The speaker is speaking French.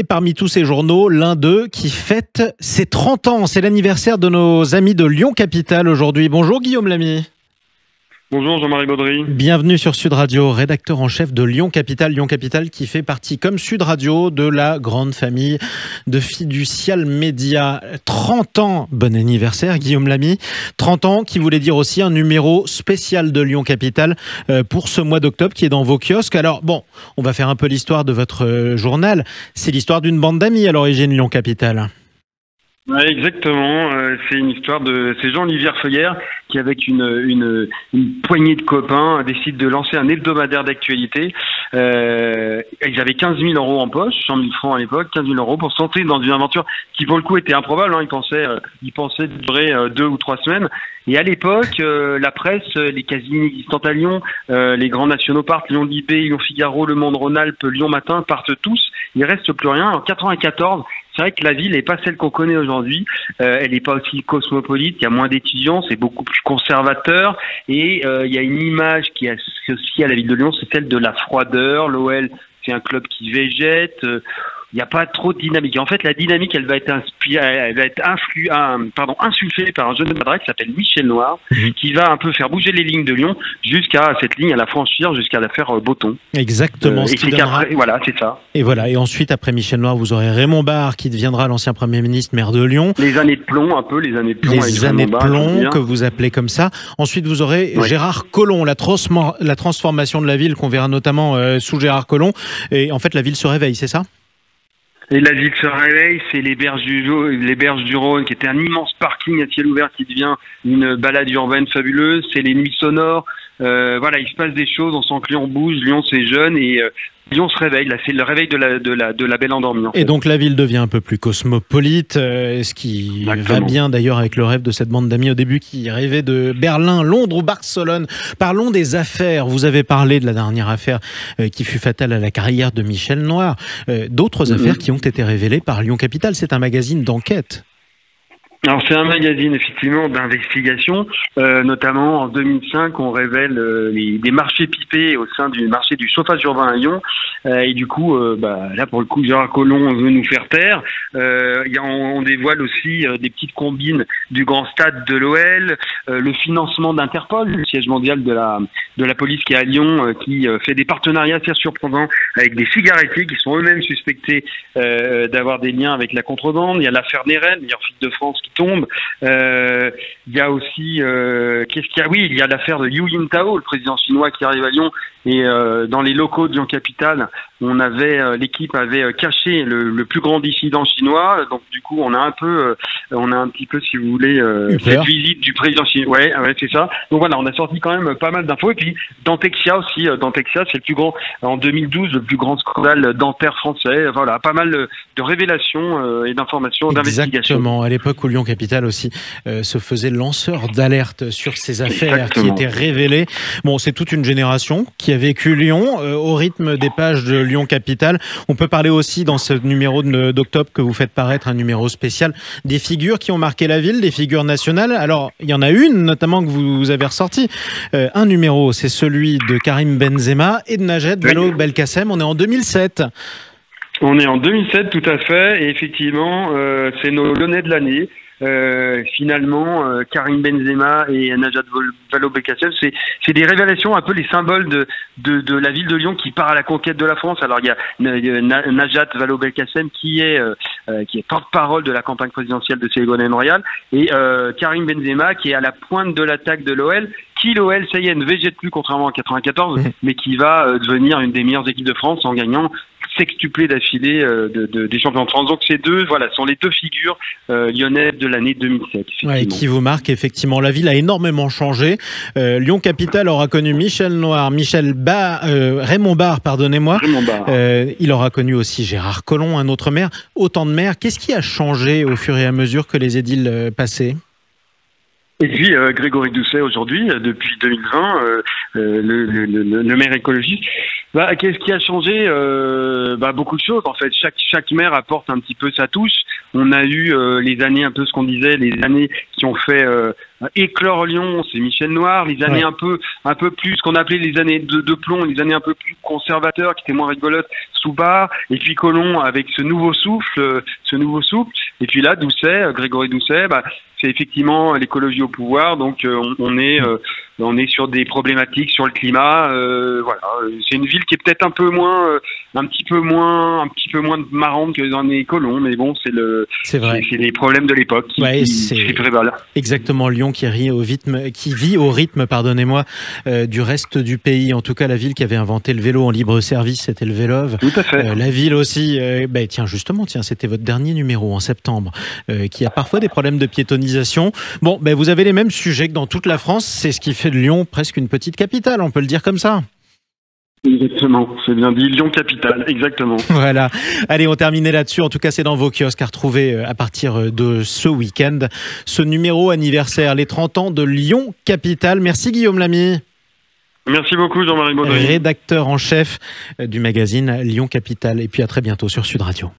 Et parmi tous ces journaux, l'un d'eux qui fête ses 30 ans. C'est l'anniversaire de nos amis de Lyon Capitale aujourd'hui. Bonjour Guillaume Lamy. Bonjour Jean-Marie Baudry. Bienvenue sur Sud Radio, rédacteur en chef de Lyon Capitale. Lyon Capitale qui fait partie, comme Sud Radio, de la grande famille de Fiducial Média. 30 ans, bon anniversaire Guillaume Lamy. 30 ans qui voulait dire aussi un numéro spécial de Lyon Capitale pour ce mois d'octobre qui est dans vos kiosques. Alors bon, on va faire un peu l'histoire de votre journal. C'est l'histoire d'une bande d'amis à l'origine Lyon Capitale. Ouais, exactement. C'est une histoire de c'est Jean-Olivier Feuillère qui, avec une poignée de copains, décide de lancer un hebdomadaire d'actualité. Ils avaient 15 000 euros en poche, 100 000 francs à l'époque, 15 000 euros pour se lancer dans une aventure qui, pour le coup, était improbable. Ils pensaient durer 2 ou 3 semaines. Et à l'époque, la presse, les quasi inexistantes à Lyon, les grands nationaux partent, Lyon Libé, Lyon Figaro, Le Monde Rhône-Alpes, Lyon Matin partent tous. Il reste plus rien. En 94, c'est vrai que la ville n'est pas celle qu'on connaît aujourd'hui. Elle n'est pas aussi cosmopolite. Il y a moins d'étudiants, c'est beaucoup plus conservateur. Et il y a une image qui est associée à la ville de Lyon, c'est celle de la froideur. L'OL, c'est un club qui végète. Il n'y a pas trop de dynamique. Et en fait, la dynamique, elle va être insufflée par un jeune cadre qui s'appelle Michel Noir, qui va un peu faire bouger les lignes de Lyon jusqu'à cette ligne, à la franchir, jusqu'à la faire Boton. Exactement. Voilà, c'est ça. Et voilà. Et ensuite, après Michel Noir, vous aurez Raymond Barre, qui deviendra l'ancien Premier ministre, maire de Lyon. Les années de plomb, un peu, les années de plomb. Les années de plomb, que vous appelez comme ça. Ensuite, vous aurez Gérard Collomb, la transformation de la ville qu'on verra notamment sous Gérard Collomb. Et en fait, la ville se réveille, c'est ça ? Et la ville se réveille, c'est les berges du Rhône, qui était un immense parking à ciel ouvert qui devient une balade urbaine fabuleuse. C'est les nuits sonores. Voilà, il se passe des choses. On sent que Lyon bouge, Lyon c'est jeune et Lyon se réveille. Là, c'est le réveil de la belle endormie. En fait. Et donc la ville devient un peu plus cosmopolite, ce qui va bien d'ailleurs avec le rêve de cette bande d'amis au début qui rêvait de Berlin, Londres ou Barcelone. Parlons des affaires. Vous avez parlé de la dernière affaire qui fut fatale à la carrière de Michel Noir. D'autres affaires qui ont été révélées par Lyon Capitale. C'est un magazine d'enquête. Alors c'est un magazine effectivement d'investigation, notamment en 2005 on révèle des marchés pipés au sein du marché du chauffage urbain à Lyon et du coup là pour le coup Gérard Collomb veut nous faire taire. On dévoile aussi des petites combines du grand stade de l'OL, le financement d'Interpol, le siège mondial de la police qui est à Lyon, qui fait des partenariats assez surprenants avec des cigarettiers qui sont eux-mêmes suspectés d'avoir des liens avec la contrebande. Il y a l'affaire Neren, meilleure fille de France qui tombe. Il y a aussi il y a l'affaire de Liu Yintao, le président chinois qui arrive à Lyon et dans les locaux de Lyon Capitale, l'équipe avait caché le plus grand dissident chinois. Donc du coup, on a un petit peu, si vous voulez, cette visite du président chinois. Ouais, c'est ça. Donc voilà, on a sorti quand même pas mal d'infos. Et puis Dentexia aussi. Dentexia, c'est le plus grand en 2012, le plus grand scandale dentaire français. Voilà, pas mal de révélations et d'informations, d'investigations. Exactement. À l'époque où Lyon Capitale aussi se faisait lanceur d'alerte sur ces affaires qui étaient révélées. Bon, c'est toute une génération qui a vécu Lyon au rythme des pages de Lyon Capitale. On peut parler aussi dans ce numéro d'octobre que vous faites paraître, un numéro spécial, des figures qui ont marqué la ville, des figures nationales. Alors, il y en a une notamment que vous avez ressorti. Un numéro, c'est celui de Karim Benzema et de Najat Vallaud-Belkacem. On est en 2007. On est en 2007, tout à fait. Et effectivement, c'est nos Lyonnais de l'année. Finalement, Karim Benzema et Najat Vallaud-Belkacem, c'est des révélations, un peu les symboles de la ville de Lyon qui part à la conquête de la France. Alors il y a Najat Vallaud-Belkacem qui est porte-parole de la campagne présidentielle de Ségolène Royal et Karim Benzema qui est à la pointe de l'attaque de l'OL. L'OL, ça y est, ne végète plus contrairement en 94, mais qui va devenir une des meilleures équipes de France en gagnant sextuplé d'affilée des champions de France. Donc ces deux, sont les deux figures lyonnaises de l'année 2007. Ouais, qui vous marquent effectivement. La ville a énormément changé. Lyon Capitale aura connu Michel Noir, Raymond Barre, pardonnez-moi. Il aura connu aussi Gérard Collomb, un autre maire. Autant de maires. Qu'est-ce qui a changé au fur et à mesure que les édiles passaient ? Et puis Grégory Doucet aujourd'hui, depuis 2020, le maire écologiste. Qu'est-ce qui a changé? Beaucoup de choses en fait. Chaque maire apporte un petit peu sa touche. On a eu les années un peu ce qu'on disait, les années qui ont fait éclore Lyon, c'est Michel Noir. Les années un peu plus ce qu'on appelait les années de plomb, les années un peu plus conservateurs, qui étaient moins rigolotes, Soubard. Et puis Collomb avec ce nouveau souffle. Et puis là, Grégory Doucet, c'est effectivement l'écologie au pouvoir. Donc on est sur des problématiques sur le climat. Voilà, c'est une ville qui est peut-être un petit peu moins marrante que dans les colons, mais bon, c'est les problèmes de l'époque qui prévalent. Exactement, Lyon qui vit au rythme, pardonnez-moi, du reste du pays. En tout cas, la ville qui avait inventé le vélo en libre service, c'était le Vélove. Tout à fait. La ville aussi, c'était votre dernier numéro en septembre, qui a parfois des problèmes de piétonisation. Bon, vous avez les mêmes sujets que dans toute la France. C'est ce qui fait de Lyon presque une petite capitale, on peut le dire comme ça. Exactement, c'est bien dit, Lyon capitale, exactement. Voilà, allez, on terminait là-dessus. En tout cas, c'est dans vos kiosques à retrouver à partir de ce week-end ce numéro anniversaire, les 30 ans de Lyon capitale. Merci Guillaume Lamy. Merci beaucoup Jean-Marie Baudry. Rédacteur en chef du magazine Lyon Capitale. Et puis à très bientôt sur Sud Radio.